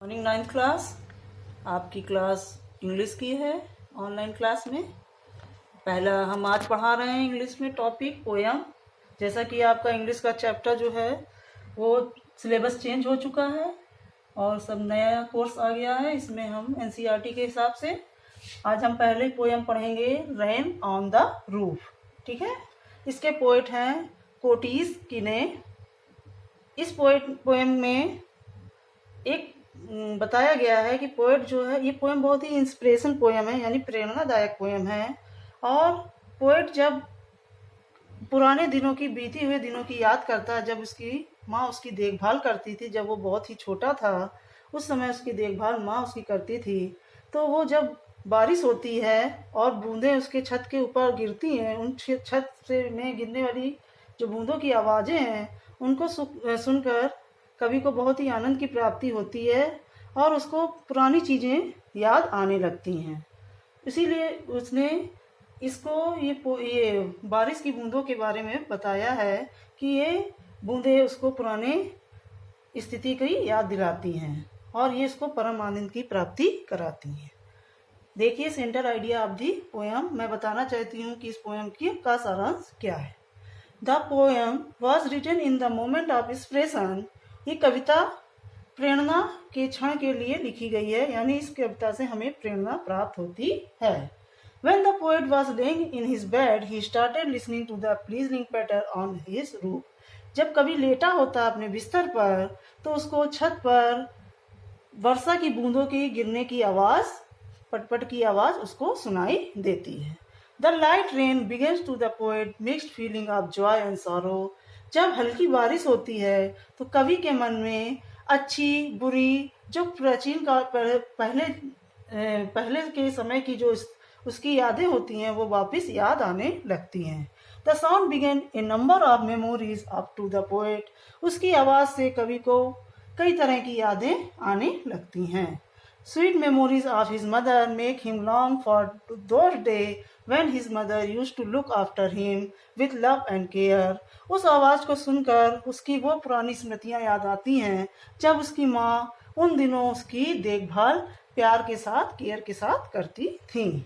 Morning 9th class. आपकी class English की है ऑनलाइन क्लास में। पहला हम आज पढ़ा रहे हैं इंग्लिश में टॉपिक पोयम। जैसा कि आपका इंग्लिश का चैप्टर जो है वो सिलेबस चेंज हो चुका है और सब नया कोर्स आ गया है। इसमें हम एनसीईआरटी के हिसाब से आज हम पहले पोयम पढ़ेंगे रेन ऑन द रूफ। ठीक है, इसके पोएट हैं कोटीज किने। इस पोएम में एक बताया गया है कि पोएट जो है, ये पोएम बहुत ही इंस्पिरेशन पोएम है, यानी प्रेरणादायक पोएम है। और पोएट जब पुराने दिनों की, बीती हुए दिनों की याद करता है, जब उसकी माँ उसकी देखभाल करती थी, जब वो बहुत ही छोटा था उस समय उसकी देखभाल माँ उसकी करती थी। तो वो जब बारिश होती है और बूंदें उसके छत के ऊपर गिरती हैं, उन छत से में गिरने वाली जो बूंदों की आवाज़ें हैं उनको सुनकर कवि को बहुत ही आनंद की प्राप्ति होती है और उसको पुरानी चीज़ें याद आने लगती हैं। इसीलिए उसने इसको ये बारिश की बूंदों के बारे में बताया है कि ये बूंदें उसको पुराने स्थिति की याद दिलाती हैं और ये इसको परम आनंद की प्राप्ति कराती हैं। देखिए centre idea of the poem. मैं बताना चाहती हूँ कि इस पोएम की का सारांश क्या है। The poem was written in the moment of inspiration. ये कविता प्रेरणा के क्षण के लिए लिखी गई है, यानी इस कविता से हमें प्रेरणा प्राप्त होती है। When the poet was laying in his bed, he started listening to the pleasing patter on his roof. जब कवि लेटा होता है अपने बिस्तर पर तो उसको छत पर वर्षा की बूंदों की गिरने की आवाज, पटपट की आवाज उसको सुनाई देती है। The light rain begins to the poet mixed feeling of joy and sorrow. जब हल्की बारिश होती है तो कवि के मन में अच्छी बुरी, जो प्राचीन काल पहले के समय की जो उसकी यादें होती हैं वो वापस याद आने लगती हैं। The sound begin a number of memories up to the poet. उसकी आवाज से कवि को कई तरह की यादें आने लगती हैं। Sweet memories of his mother make him long for those days when his mother used to look after him with love and care. उस आवाज़ को सुनकर उसकी वो पुरानी स्मृतियाँ याद आती हैं जब उसकी माँ उन दिनों उसकी देखभाल प्यार के साथ, केयर के साथ करती थी।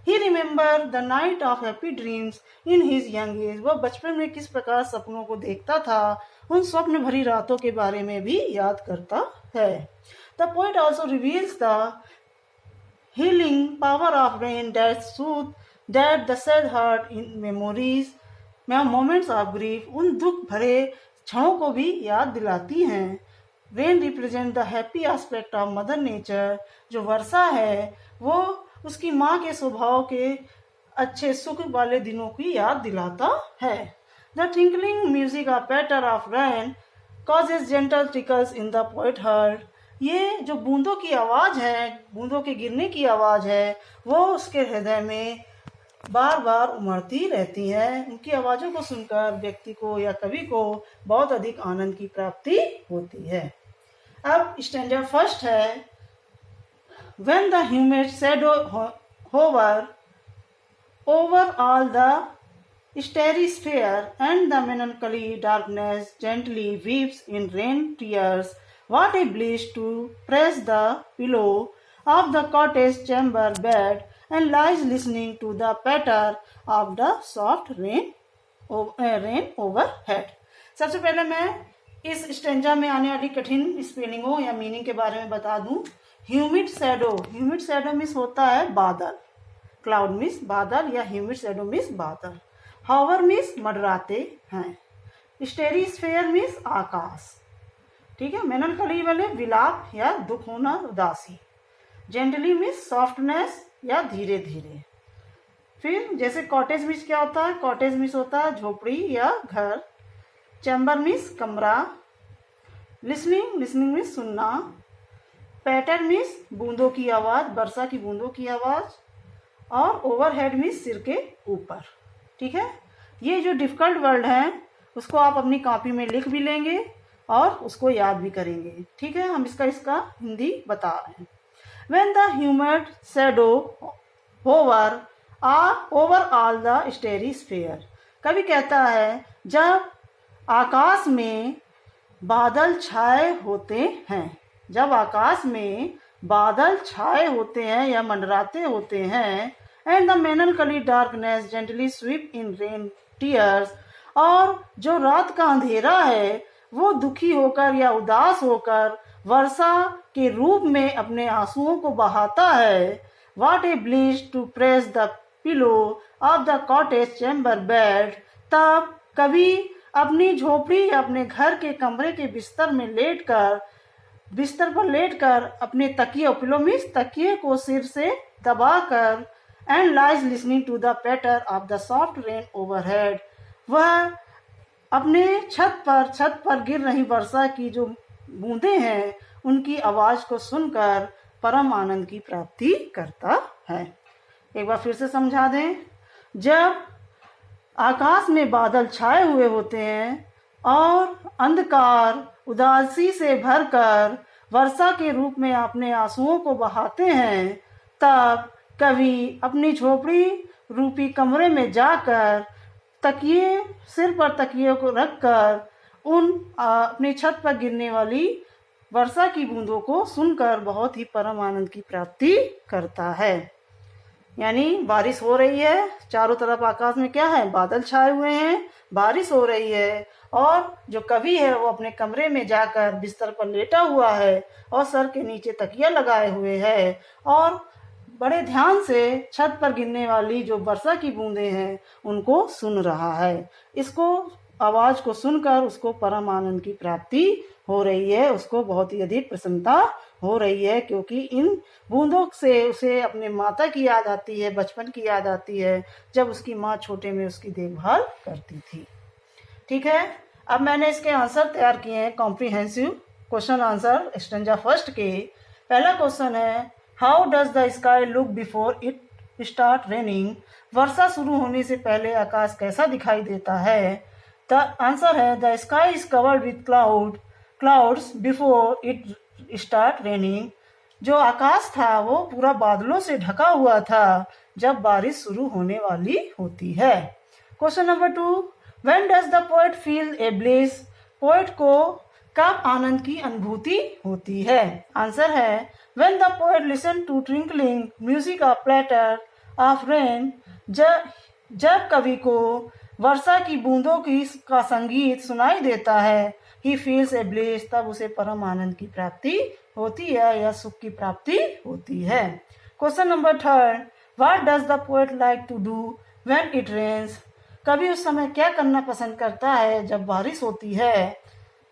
He remembered the night of happy dreams in his young age. वह बचपन में किस प्रकार सपनों को देखता था, उन स्वप्न भरी रातों के बारे में भी याद करता है। The poet also reveals the healing power of rain that soothes the sad heart in memories, moments of grief. उन दुख भरे क्षणों को भी याद दिलाती हैं। Rain represent the happy aspect of mother nature. जो वर्षा है वो उसकी माँ के स्वभाव के अच्छे सुख वाले दिनों की याद दिलाता है। The tinkling music of patter of rain causes gentle trickles in the poet heart. ये जो बूंदों की आवाज़ है, बूंदों के गिरने की आवाज़ है, वो उसके हृदय में बार बार उमड़ती रहती है। उनकी आवाज़ों को सुनकर व्यक्ति को या कवि को बहुत अधिक आनंद की प्राप्ति होती है। अब स्टैंजा फर्स्ट है। When the humid shadow hover over all the starry sphere and the melancholy darkness gently weeps in rain tears, what a bliss to press the pillow of the cottage chamber bed and lies listening to the patter of the soft rain overhead. सबसे पहले मैं इस stanza में आने वाली कठिन स्पेलिंगों या meaning के बारे में बता दूं। Humid shadow, humid shadow means होता है बादल, क्लाउड मीन्स बादल या ह्यूमिड शैडो मीन्स बादल। हॉवर मीन्स मंडराते हैं। स्टेरी स्फेयर मीन्स आकाश, ठीक है। मेलनकली वाले विलाप या दुख होना, उदासी। जेंटली मीन्स सॉफ्टनेस या धीरे धीरे। फिर जैसे कॉटेज मीन्स क्या होता है, कॉटेज मीन्स होता है झोपड़ी या घर। चैम्बर मीन्स कमरा। लिसनिंग, लिसनिंग मीन्स सुनना। पैटर मीन्स बूंदों की आवाज़, वर्षा की बूंदों की आवाज़। और ओवरहेड मीन्स सिर के ऊपर, ठीक है। ये जो डिफिकल्ट वर्ड हैं उसको आप अपनी कॉपी में लिख भी लेंगे और उसको याद भी करेंगे, ठीक है। हम इसका हिंदी बता रहे हैं। When the humid shadow over all the starry sphere. कवि कहता है जब आकाश में बादल छाए होते हैं, जब आकाश में बादल छाए होते हैं या मंडराते होते हैं, and the melancholy darkness gently sweep in rain tears, और जो रात का अंधेरा है वो दुखी होकर या उदास होकर वर्षा के रूप में अपने आंसुओं को बहाता है। What a bliss to press the pillow of the cottage chamber bed, तब कवि अपनी झोपड़ी या अपने घर के कमरे के बिस्तर पर लेटकर अपने तकिए पिलो मीन्स तकिए को सिर से दबाकर and lies listening to the patter of the soft rain overhead, वह अपने छत पर गिर रही वर्षा की जो बूंदें हैं उनकी आवाज को सुनकर परम आनंद की प्राप्ति करता है। एक बार फिर से समझा दें। जब आकाश में बादल छाए हुए होते हैं और अंधकार उदासी से भरकर वर्षा के रूप में अपने आंसुओं को बहाते हैं, तब कवि अपनी झोपड़ी रूपी कमरे में जाकर सिर पर तकिए को रखकर अपनी छत पर गिरने वाली वर्षा की बूंदों को सुनकर बहुत ही परम आनंद की प्राप्ति करता है। यानी बारिश हो रही है, चारों तरफ आकाश में क्या है, बादल छाए हुए हैं, बारिश हो रही है, और जो कवि है वो अपने कमरे में जाकर बिस्तर पर लेटा हुआ है और सर के नीचे तकिया लगाए हुए है और बड़े ध्यान से छत पर गिरने वाली जो वर्षा की बूंदें हैं उनको सुन रहा है। इसको आवाज को सुनकर उसको परम आनंद की प्राप्ति हो रही है, उसको बहुत ही अधिक प्रसन्नता हो रही है, क्योंकि इन बूंदों से उसे अपने माता की याद आती है, बचपन की याद आती है जब उसकी माँ छोटे में उसकी देखभाल करती थी। ठीक है, अब मैंने इसके आंसर तैयार किए हैं comprehensive question answer stanza first के। पहला क्वेश्चन है, how does the sky look before it start raining, वर्षा शुरू होने से पहले आकाश कैसा दिखाई देता है। द आंसर है, the sky is covered with clouds before it start raining, जो आकाश था वो पूरा बादलों से ढका हुआ था जब बारिश शुरू होने वाली होती है। Question number 2, when does the poet feel a bliss, poet को कब आनंद की अनुभूति होती है। आंसर है, when the poet listen to twinkling music of platter of rain, जब कवि को वर्षा की बूंदों का संगीत सुनाई देता है, ही फील्स ए ब्लिस, तब उसे परम आनंद की प्राप्ति होती है या सुख की प्राप्ति होती है। Question number 3, what does the poet like to do when it rains, कवि उस समय क्या करना पसंद करता है जब बारिश होती है।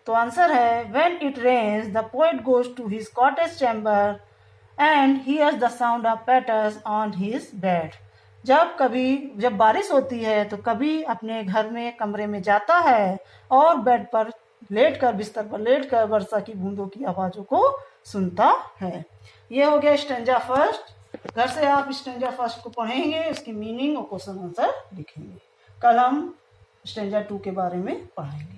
तो आंसर है, when it rains the poet goes to his cottage chamber and hears the sound of patters on his bed, जब बारिश होती है तो कवि अपने घर में कमरे में जाता है और बेड पर बिस्तर पर लेटकर वर्षा की बूंदों की आवाजों को सुनता है। ये हो गया स्टैंजा फर्स्ट। घर से आप स्टैंजा फर्स्ट को पढ़ेंगे, उसकी मीनिंग और क्वेश्चन आंसर लिखेंगे। कल हम स्टैंजा 2 के बारे में पढ़ेंगे।